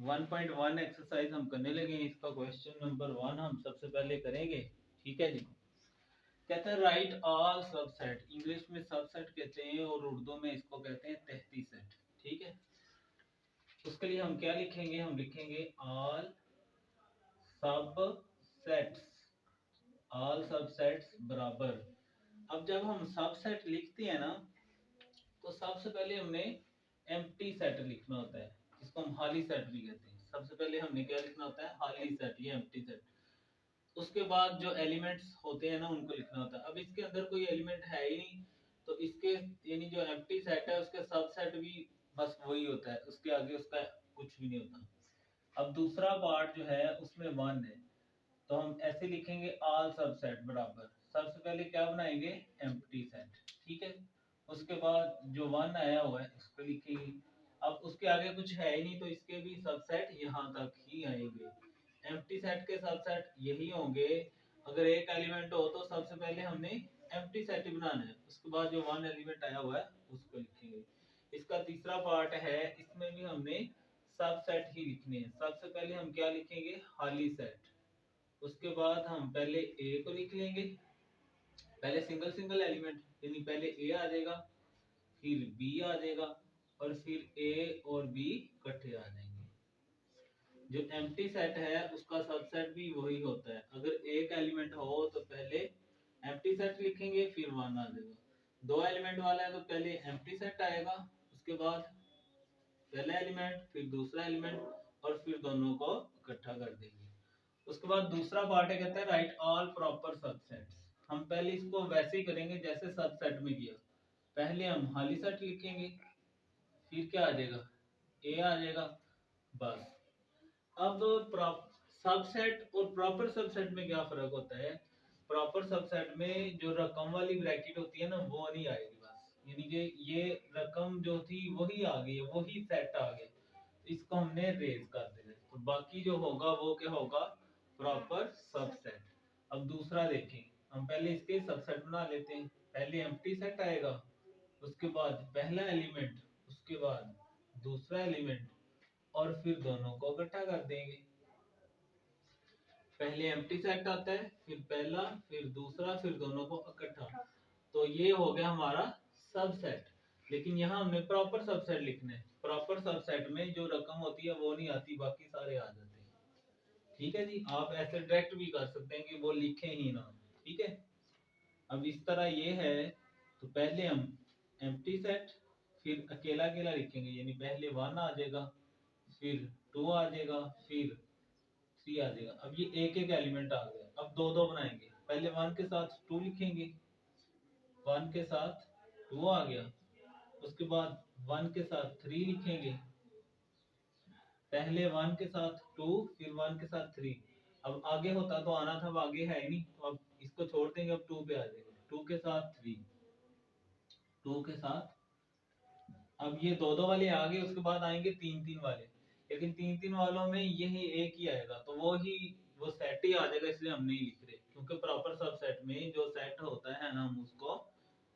1.1 exercise हम करने लगे हैं। इसका क्वेश्चन नंबर 1 हम सबसे पहले करेंगे। ठीक है जी। कहता है राइट ऑल सबसेट। इंग्लिश में सबसेट कहते हैं और उर्दू में इसको कहते हैं तहती सेट। ठीक है, उसके लिए हम क्या लिखेंगे? हम लिखेंगे ऑल सबसेट्स। ऑल सबसेट्स बराबर। अब जब हम सबसेट लिखते हैं ना, तो सबसे पहले हमने एम्प्टी सेट लिखना होता है, जिसको हम खाली सेट भी कहते हैं। सबसे पहले हमने क्या लिखना होता है? खाली सेट, ये एम्प्टी सेट। उसके बाद जो एलिमेंट्स होते हैं ना, उनको लिखना होता है। अब इसके अंदर कोई एलिमेंट है ही नहीं, तो इसके यानी जो एम्प्टी सेट है उसके सबसेट भी बस वही होता है, उसके आगे उसका कुछ भी नहीं होता। अब दूसरा पार्ट जो है उसमें 1 है, तो हम ऐसे लिखेंगे ऑल सबसेट बराबर। सबसे पहले क्या बनाएंगे? Empty set. ठीक है, उसके बाद जो 1 आया हुआ है उसको लिखेंगे। अब उसके आगे कुछ है ही नहीं, तो इसके भी सबसेट यहाँ तक ही आएंगे। एम्प्टी सेट के सबसेट यही होंगे। अगर एक एलिमेंट हो तो सबसे पहले हमने एम्प्टी सेट ही बनाना है, उसके बाद जो 1 एलिमेंट आया हुआ है उसको लिखेंगे। इसका तीसरा पार्ट है, इसमें भी हमने सबसेट ही लिखने हैं। सबसे पहले हम क्या लिखेंगे? खाली सेट। उसके बाद हम पहले ए को लिख लेंगे, पहले सिंगल सिंगल एलिमेंट, यानी पहले ए आ जाएगा, फिर बी आ जाएगा, और फिर ए और बी इकट्ठे आ जाएंगे। जो एम्प्टी सेट है उसका सबसेट भी वही होता है। अगर एक एलिमेंट हो तो पहले एम्प्टी सेट लिखेंगे, फिर 1 आ जाएगा। 2 एलिमेंट वाला है तो पहले एम्प्टी सेट आएगा, उसके बाद पहला एलिमेंट, फिर दूसरा एलिमेंट, और फिर दोनों को इकट्ठा कर देंगे। उसके बाद दूसरा पार्ट है, कहता है राइट ऑल प्रॉपर सबसेट्स। हम पहले इसको वैसे ही करेंगे जैसे सबसेट में किया। पहले हम खाली सेट लिखेंगे, फिर क्या आ जाएगा? ए आ जाएगा, बस। अब सबसेट और प्रॉपर सबसेट में क्या फर्क होता है? प्रॉपर सबसेट में जो रकम वाली ब्रैकेट होती है ना, वो नहीं आएगी बस, यानी कि ये रकम जो थी वही आ गई है, वही सेट आ गया, इसको हमने रेज कर दिया। तो बाकी जो होगा वो क्या होगा? Proper subset. अब दूसरा देखें, हम पहले इसके सबसेट बना लेते हैं। पहले एम्प्टी सेट आएगा, उसके बाद पहला एलिमेंट, उसके बाद दूसरा एलिमेंट, और फिर दोनों को इकट्ठा कर देंगे। पहले एम्प्टी सेट आता है, फिर पहला, फिर दूसरा, फिर दोनों को इकट्ठा। तो ये हो गया हमारा सबसेट। लेकिन यहाँ हमने प्रॉपर सबसेट लिखना है। प्रॉपर सबसेट में जो रकम होती है वो नहीं आती, बाकी सारे आ जाते हैं। ठीक है जी, आप ऐसे डायरेक्ट भी कर सकते हैं कि वो लिखे ही ना। ठीक है, अब इस तरह ये है। तो पहले हम एम्प्टी सेट, फिर अकेला अकेला लिखेंगे, यानी पहले 1 आ जाएगा, फिर 2 आ जाएगा, फिर 3 आ जाएगा। अब ये एक एक एलिमेंट आ गया। अब दो दो बनाएंगे, पहले 1 के साथ 2 लिखेंगे, 1 के साथ 2 आ गया, उसके बाद 1 के साथ 3 लिखेंगे, पहले 1 के साथ 2, फिर 1 के साथ 3। अब आगे होता तो आना था, अब आगे है ही नहीं, तो अब इसको छोड़ देंगे, अब 2 पे आ जाएगा, 2 के साथ 3, 2 के साथ। अब ये दो दो वाले आ गए, उसके बाद आएंगे 3 3 वाले। लेकिन 3 3 वालों में यही एक ही आएगा, तो वो सेट ही आ जाएगा, इसलिए हम नहीं लिख रहे, क्योंकि प्रॉपर सबसेट में जो सेट होता है ना, हम उसको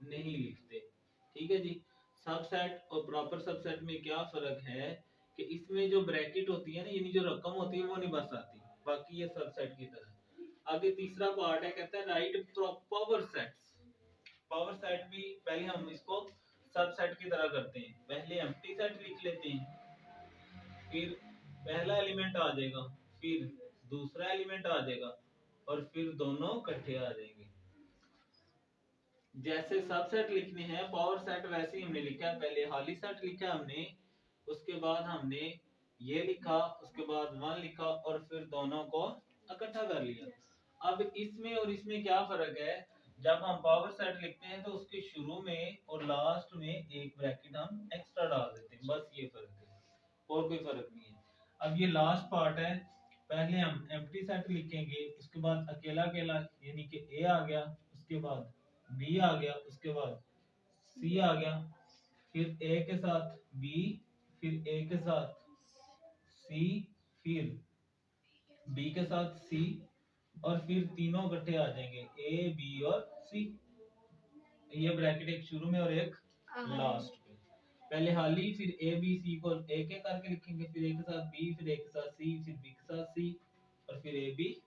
नहीं लिखते। ठीक है जी। सबसेट और प्रॉपर सबसेट में क्या फर्क है कि इसमें जो ब्रैकेट होती है ना, यानी जो रकम होती है वो नहीं बस आती, बाकी ये सबसेट की तरह। आगे तीसरा पार्ट है, कहता है right power sets. Power set भी पहले हम इसको सबसेट की तरह करते हैं। पहले एम्प्टी सेट लिख लेते हैं, फिर पहला एलिमेंट आ जाएगा, फिर दूसरा एलिमेंट आ जाएगा, और फिर दोनों इकट्ठे आ जाएंगे। जैसे सबसेट लिखने हैं पावर सेट, वैसे ही हमने लिखा है। पहले खाली सेट लिखा हमने, उसके बाद हमने ये लिखा, उसके बाद 1 लिखा, और फिर दोनों को इकट्ठा कर लिया। अब इसमें और इसमें क्या फर्क है? जब हम पावर सेट लिखते हैं तो उसके शुरू में और लास्ट में एक ब्रैकेट हम एक्स्ट्रा डाल देते हैं, बस ये फर्क है, और कोई फर्क नहीं है। अब ये लास्ट पार्ट है, पहले हम एम्प्टी सेट लिखेंगे, उसके बाद अकेला अकेला, यानी कि ए आ गया, उसके बाद बी आ गया, उसके बाद सी आ गया, फिर ए के साथ बी, फिर ए के साथ सी, फिर बी के साथ सी, और फिर तीनों इकट्ठे आ जाएंगे, ए बी और सी। ये ब्रैकेट एक शुरू में और एक लास्ट पे। पहले हाली, फिर ए बी सी को एक एक करके लिखेंगे, फिर एक के साथ बी, फिर एक के साथ सी, फिर बी के साथ सी, और फिर ए बी